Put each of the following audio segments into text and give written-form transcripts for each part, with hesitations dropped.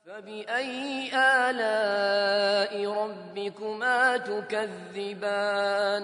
فَبِأَيِّ آلَاءِ رَبِّكُمَا تُكَذِّبَانِ۔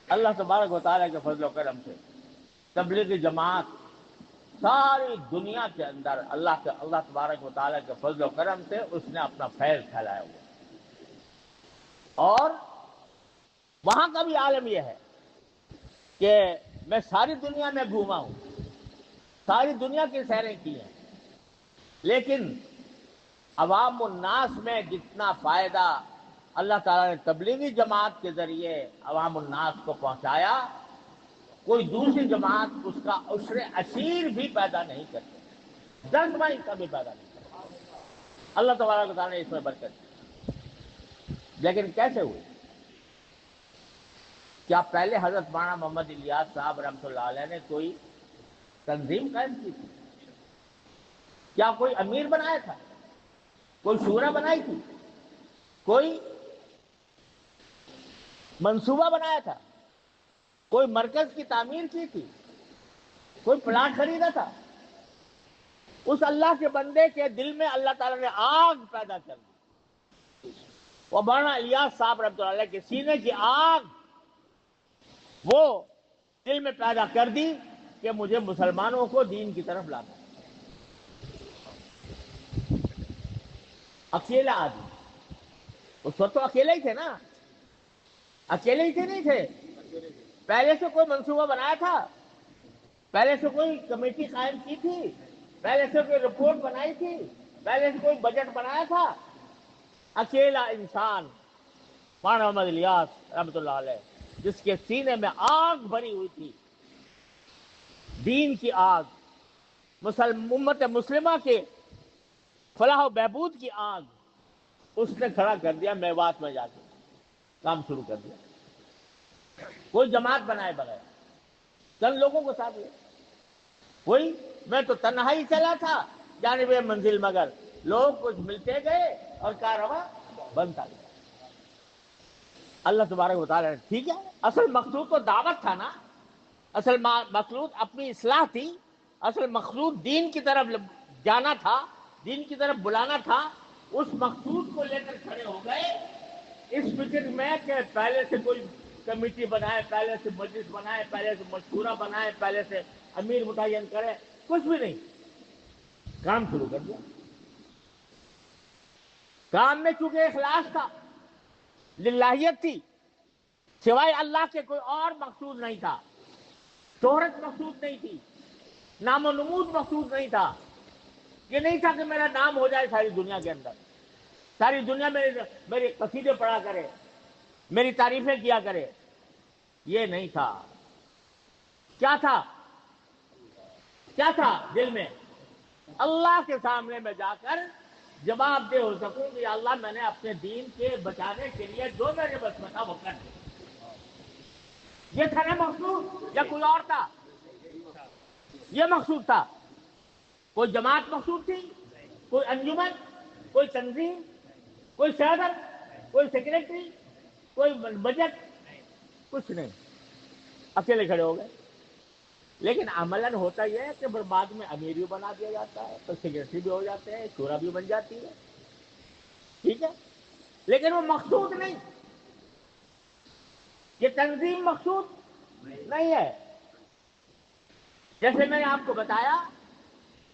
اللہ تبارک و تعالیٰ کے فضل و کرم سے تبلیغی جماعت ساری دنیا کے اندر اللہ تبارک و تعالیٰ کے فضل و کرم سے اس نے اپنا فیض پھیلایا ہوا، اور وہاں کا بھی عالم یہ ہے کہ میں ساری دنیا میں گھوما ہوں، ساری دنیا کی سیریں کی ہیں، لیکن عوام الناس میں جتنا فائدہ اللہ تعالیٰ نے تبلیغی جماعت کے ذریعے عوام الناس کو پہنچایا، کوئی دوسری جماعت اس کا عشر عشیر بھی پیدا نہیں کرتی، 10 کا بھی پیدا نہیں کرتی۔ اللہ تبارک و تعالیٰ نے اس میں برکت دی، لیکن کیسے ہوئی؟ کیا پہلے حضرت مولانا محمد الیاس صاحب رحمۃ اللہ علیہ نے کوئی تنظیم قائم کی تھی؟ کیا کوئی امیر بنایا تھا؟ کوئی شورا بنائی تھی؟ کوئی منصوبہ بنایا تھا؟ کوئی مرکز کی تعمیر کی تھی؟ کوئی پلاٹ خریدا تھا؟ اس اللہ کے بندے کے دل میں اللہ تعالیٰ نے آگ پیدا کر دی، وہ مولانا الیاس صاحب رحمۃ اللہ علیہ کے سینے کی آگ وہ دل میں پیدا کر دی کہ مجھے مسلمانوں کو دین کی طرف لانا ہے۔ اکیلا آدمی، اس وقت تو اکیلے ہی تھے نا، اکیلے ہی تھے نہیں تھے، پہلے سے کوئی منصوبہ بنایا تھا، پہلے سے کوئی کمیٹی قائم کی تھی، پہلے سے کوئی رپورٹ بنائی تھی، پہلے سے کوئی بجٹ بنایا تھا؟ اکیلا انسان مولانا محمد الیاس رحمۃ اللہ علیہ، جس کے سینے میں آگ بھری ہوئی تھی، دین کی آگ، امت مسلمہ کے فلاح و بہبود کی آگ، اس نے کھڑا کر دیا میوات میں جا کے، کام شروع کر دیا، کوئی جماعت بنائے بغیر، چند لوگوں کو ساتھ لے، کوئی میں تو تنہائی چلا تھا جانب منزل، مگر لوگ کچھ ملتے گئے اور کارواں بنتا گیا۔ اللہ تبارک و تعالیٰ نے ٹھیک ہے، اصل مقصود تو دعوت تھا نا، اصل مقصود اپنی اصلاح تھی، اصل مقصود دین کی طرف جانا تھا، دین کی طرف بلانا تھا، اس مقصود کو لے کر کھڑے ہو گئے اس فکر میں کہ پہلے سے کوئی کمیٹی بنائے، پہلے سے مجلس بنائے، پہلے سے مشورہ بنائے، پہلے سے امیر متعین کرے، کچھ بھی نہیں، کام شروع کر دیا۔ کام میں چونکہ اخلاص تھا، للہیت تھی، سوائے اللہ کے کوئی اور مقصود نہیں تھا، شہرت مقصود نہیں تھی، نام و نمود مقصود نہیں تھا، یہ نہیں تھا کہ میرا نام ہو جائے ساری دنیا کے اندر، ساری دنیا میرے قصیدے پڑھا کرے، میری تعریفیں کیا کرے، یہ نہیں تھا۔ کیا تھا؟ کیا تھا دل میں؟ اللہ کے سامنے میں جا کر جواب دہ ہو سکوں کہ یا اللہ میں نے اپنے دین کے بچانے کے لیے جو میرے بس میں تھا وہ کر دیا۔ یہ تھا نا مقصود، یا کوئی اور تھا؟ یہ مقصود تھا۔ کوئی جماعت مقصود تھی؟ کوئی انجمن؟ کوئی تنظیم؟ کوئی صدر؟ کوئی سیکریٹری؟ کوئی بجٹ؟ کچھ نہیں، اکیلے کھڑے ہو گئے۔ لیکن عملاً ہوتا یہ ہے کہ بعد میں امیر بھی بنا دیا جاتا ہے، تو سیکریٹری بھی ہو جاتے ہیں، شورا بھی بن جاتی ہے، ٹھیک ہے، لیکن وہ مقصود نہیں، یہ تنظیم مقصود نہیں ہے۔ جیسے میں نے آپ کو بتایا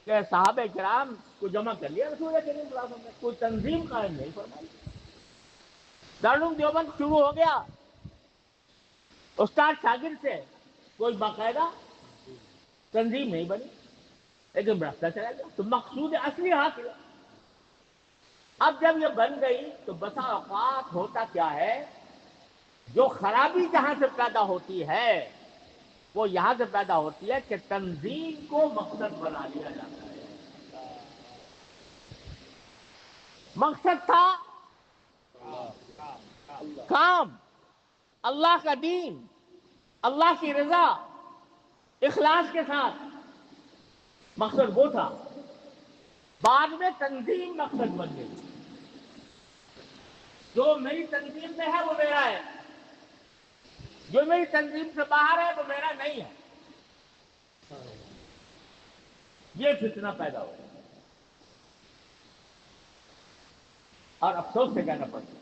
کہ صحابہ کرام کو جمع کر لیا رسول کریم صلی اللہ علیہ وسلم نے، کوئی تنظیم قائم نہیں فرمائی۔ دارالعلوم دیوبند شروع ہو گیا استاد شاگرد سے، کوئی باقاعدہ تنظیم نہیں بنی، لیکن بڑھتا چلا گیا، تو مقصود اصلی حاصل ہے۔ اب جب یہ بن گئی تو بسا اوقات ہوتا کیا ہے، جو خرابی جہاں سے پیدا ہوتی ہے وہ یہاں سے پیدا ہوتی ہے کہ تنظیم کو مقصد بنا لیا جاتا ہے۔ مقصد تھا کام، اللہ کا دین، اللہ کی رضا، اخلاص کے ساتھ، مقصد وہ تھا۔ بعد میں تنظیم مقصد بن گئی، جو میری تنظیم میں ہے وہ میرا ہے، جو میری تنظیم سے باہر ہے وہ میرا نہیں ہے، یہ فتنہ پیدا ہو گیا۔ اور افسوس سے کہنا پڑتا ہے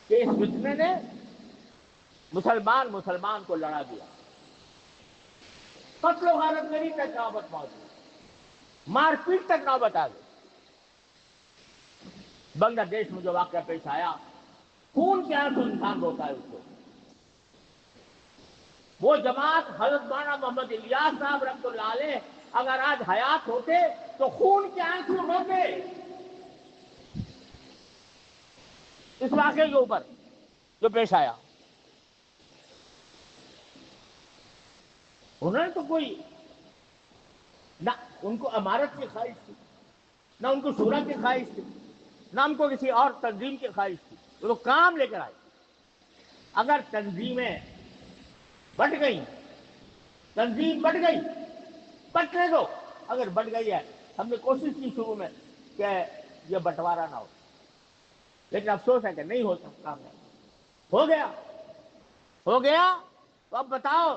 کہ اس فتنے نے مسلمان کو لڑا دیا. قتل و غارت گری تک نوبت موجود, مار پیٹ تک نوبت آ گئی. بنگلہ دیش میں جو واقعہ پیش آیا, خون کے آنسو انسان روتا ہے اس کو. وہ جماعت حضرت مولانا محمد الیاس صاحب رحمۃ اللہ علیہ اگر آج حیات ہوتے تو خون کے آنسو روتے اس واقعے کے اوپر جو پیش آیا. انہوں نے تو کوئی نہ ان کو امارت کی خواہش تھی, نہ ان کو شورا کی خواہش تھی, نہ ان کو کسی اور تنظیم کی خواہش تھی. وہ تو کام لے کر آئے. اگر تنظیمیں بٹ گئی, تنظیم بٹ گئی, بٹنے دو. اگر بٹ گئی ہے, ہم نے کوشش کی شروع میں کہ یہ بٹوارا نہ ہو, لیکن افسوس ہے کہ نہیں ہو سکتا. ہو گیا. تو اب بتاؤ,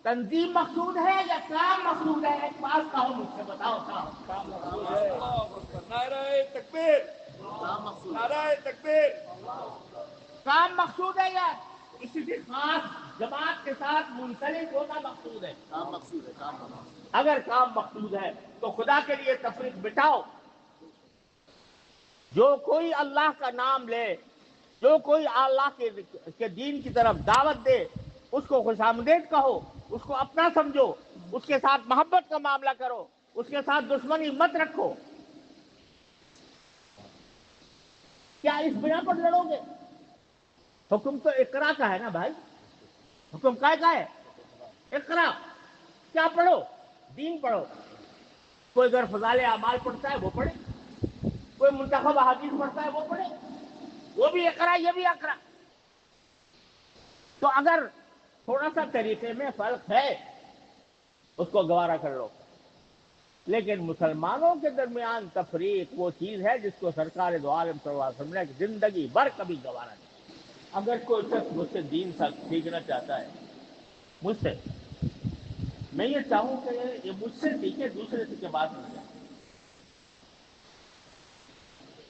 تنظیم مقصود ہے یا کام مقصود ہے؟ ایک بات کہو مجھ سے, بتاؤ. نعرہ تکبیر, نعرہ تکبیر. کام مقصود ہے یا کسی بھی خاص جماعت کے ساتھ منسلک ہونا مقصود ہے؟ کام مقصود ہے. اگر کام مقصود ہے تو خدا کے لیے تفریق بٹاؤ. جو کوئی اللہ کا نام لے, جو کوئی اللہ کے دین کی طرف دعوت دے, اس کو خوش آمدید کہو, اس کو اپنا سمجھو, اس کے ساتھ محبت کا معاملہ کرو, اس کے ساتھ دشمنی مت رکھو. کیا اس بنا پر لڑو گے؟ حکم تو اقرا کا ہے نا بھائی, حکم کا ہے اقرا. کیا پڑھو؟ دین پڑھو. کوئی اگر فضائل اعمال پڑھتا ہے وہ پڑھے, کوئی منتخب احادیث پڑھتا ہے وہ پڑھے, وہ بھی اقرا یہ بھی اقرا. تو اگر تھوڑا سا طریقے میں فرق ہے اس کو گوارا کر لو, لیکن مسلمانوں کے درمیان تفریق وہ چیز ہے جس کو سرکار دو عالم صلی اللہ علیہ وسلم نے زندگی بھر کبھی گوارا نہیں. اگر کوئی شخص مجھ سے دین سیکھنا چاہتا ہے, مجھ سے, میں یہ چاہوں کہ یہ مجھ سے سیکھے, دوسرے سے کے بات نہ جائے.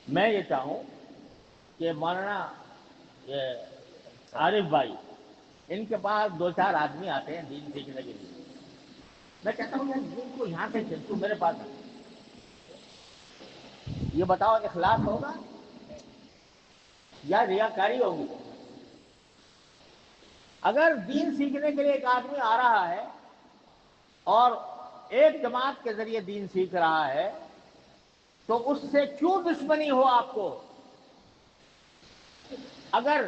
میں یہ چاہوں کہ مولانا عارف بھائی, ان کے پاس 2-4 آدمی آتے ہیں دین سیکھنے کے لیے. میں کہتا ہوں یار دین کو یہاں سے تو میرے پاس آ, یہ بتاؤ اخلاص ہوگا یا ریاکاری ہوگی؟ اگر دین سیکھنے کے لیے ایک آدمی آ رہا ہے اور ایک جماعت کے ذریعے دین سیکھ رہا ہے تو اس سے کیوں دشمنی ہو آپ کو؟ اگر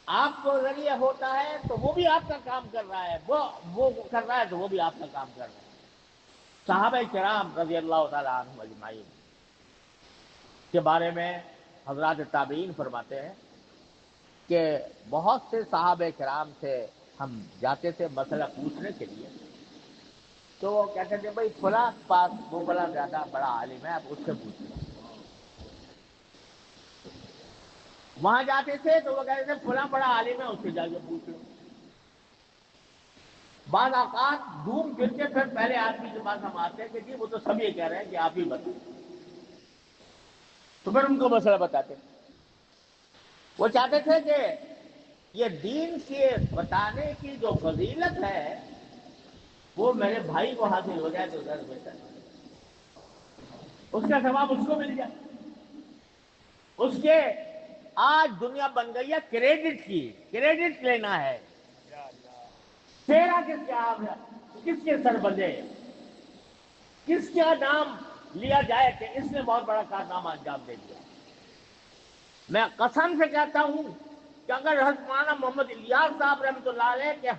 آپ کو ذریعہ ہوتا ہے تو وہ بھی آپ کا کام کر رہا ہے, وہ کر رہا ہے تو وہ بھی آپ کا کام کر رہا ہے. صحابہ کرام رضی اللہ تعالی عنہم اجمعین کے بارے میں حضرات تابعین فرماتے ہیں کہ بہت سے صحابہ کرام سے ہم جاتے تھے مسئلہ پوچھنے کے لیے, تو وہ کہتے تھے بھائی فلاں پاس وہ بڑا زیادہ بڑا عالم ہے, آپ اس سے پوچھیں. وہاں جاتے تھے تو وہ کہتے تھے فلاں بڑا عالم ہے, اس سے جا کے پوچھ لو. بعض اوقات ڈھونڈ پھر کے پھر پہلے آدمی کے پاس ہم آتے ہیں کہ جی وہ تو سب یہ کہہ رہے ہیں کہ آپ ہی بتائیں, تو پھر ان کو مسئلہ بتاتے. وہ چاہتے تھے کہ یہ دین کے بتانے کی جو فضیلت ہے وہ میرے بھائی کو حاصل ہو جائے تو زیادہ بہتر ہے, اس کا ثواب اس کو مل جائے. اس کے آج دنیا بن گئی ہے کریڈٹ کی, کریڈٹ لینا ہے. تیرا کس کے سر بندے, کس کا نام لیا جائے کہ اس نے بہت بڑا کارنامہ انجام دے دیا. میں قسم سے کہتا ہوں کہ اگر حضرت مولانا محمد الیاس صاحب رحمۃ اللہ علیہ کے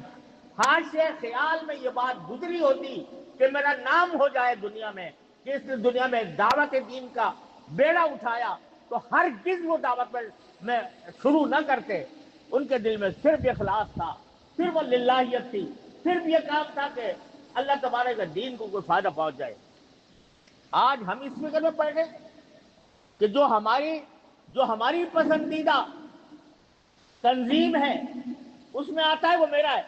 حاشیے خیال میں یہ بات گزری ہوتی کہ میرا نام ہو جائے دنیا میں کہ اس نے دنیا میں دعوت دین کا بیڑا اٹھایا, تو ہرگز وہ دعوت میں شروع نہ کرتے. ان کے دل میں صرف اخلاص تھا, صرف للہیت تھی, صرف یہ کام تھا کہ اللہ تبارک دین کو کوئی فائدہ پہنچ جائے. آج ہم اس فکر میں پڑ گئے کہ جو ہماری پسندیدہ تنظیم ہے اس میں آتا ہے وہ میرا ہے,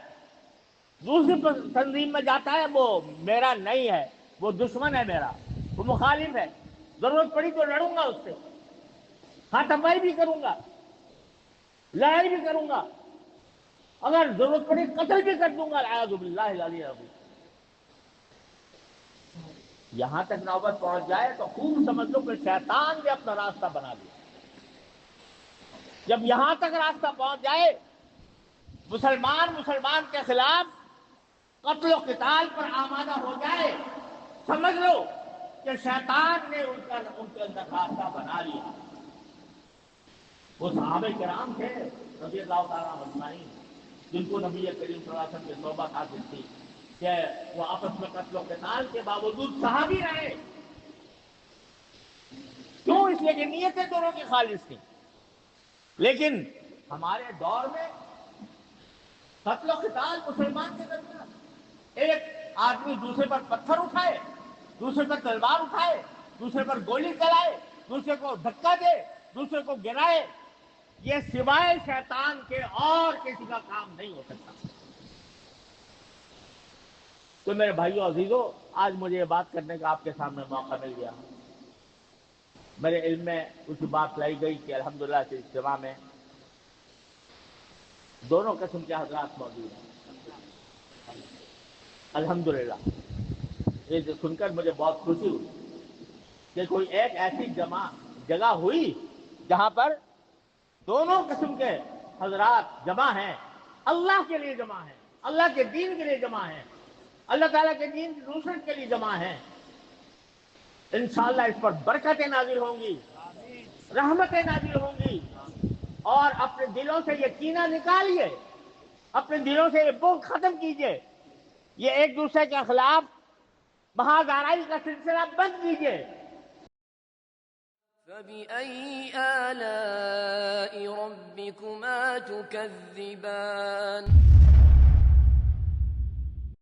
دوسری تنظیم میں جاتا ہے وہ میرا نہیں ہے, وہ دشمن ہے میرا, وہ مخالف ہے, ضرورت پڑی تو لڑوں گا اس سے. خاتمائی بھی کروں گا، لڑائی بھی کروں گا، اگر ضرورت پڑے قتل بھی کر دوں گا، اعوذ باللہ العلی العظیم۔ یہاں تک نوبت پہنچ جائے تو خوب سمجھ لو کہ شیطان نے اپنا راستہ بنا لیا۔ جب یہاں تک راستہ پہنچ جائے، مسلمان کے خلاف قتل و قتال پر آمادہ ہو جائے، سمجھ لو کہ شیطان نے ان کے اندر راستہ بنا لیا۔ وہ صحابہ کرام تھے رضی اللہ تعالیٰ عنہ، جن کو نبی کریم صلی اللہ علیہ وسلم کی صحبت حاصل تھی کہ وہ آپس میں قتل و قتال کے باوجود صحابی رہے۔ کیوں؟ اس لیے کہ نیتیں دونوں کی خالص تھیں۔ لیکن ہمارے دور میں قتل و قتال مسلمان کے درمیان، ایک آدمی دوسرے پر پتھر اٹھائے، دوسرے پر تلوار اٹھائے، دوسرے پر گولی چلائے، دوسرے کو دھکا دے، دوسرے کو گرائے، یہ سوائے شیطان کے اور کسی کا کام نہیں ہو سکتا۔ تو میرے بھائیو عزیزو، آج مجھے یہ بات کرنے کا آپ کے سامنے موقع مل گیا۔ میرے علم میں اس بات لائی گئی کہ الحمدللہ اس اجتماع میں دونوں قسم کے حضرات موجود ہیں، الحمدللہ۔ یہ سن کر مجھے بہت خوشی ہوئی کہ کوئی ایک ایسی جگہ ہوئی جہاں پر دونوں قسم کے حضرات جمع ہیں، اللہ کے لیے جمع ہیں، اللہ کے دین کے لیے جمع ہیں، اللہ تعالیٰ کے دین کی نصرت کے لیے جمع ہیں۔ انشاءاللہ اس پر برکتیں نازل ہوں گی، رحمتیں نازل ہوں گی، اور اپنے دلوں سے یہ کینہ نکالیے، اپنے دلوں سے یہ بغض ختم کیجئے، یہ ایک دوسرے کے خلاف محاذ آرائی کا سلسلہ بند کیجئے۔ فبأي آلاء ربكما تكذبان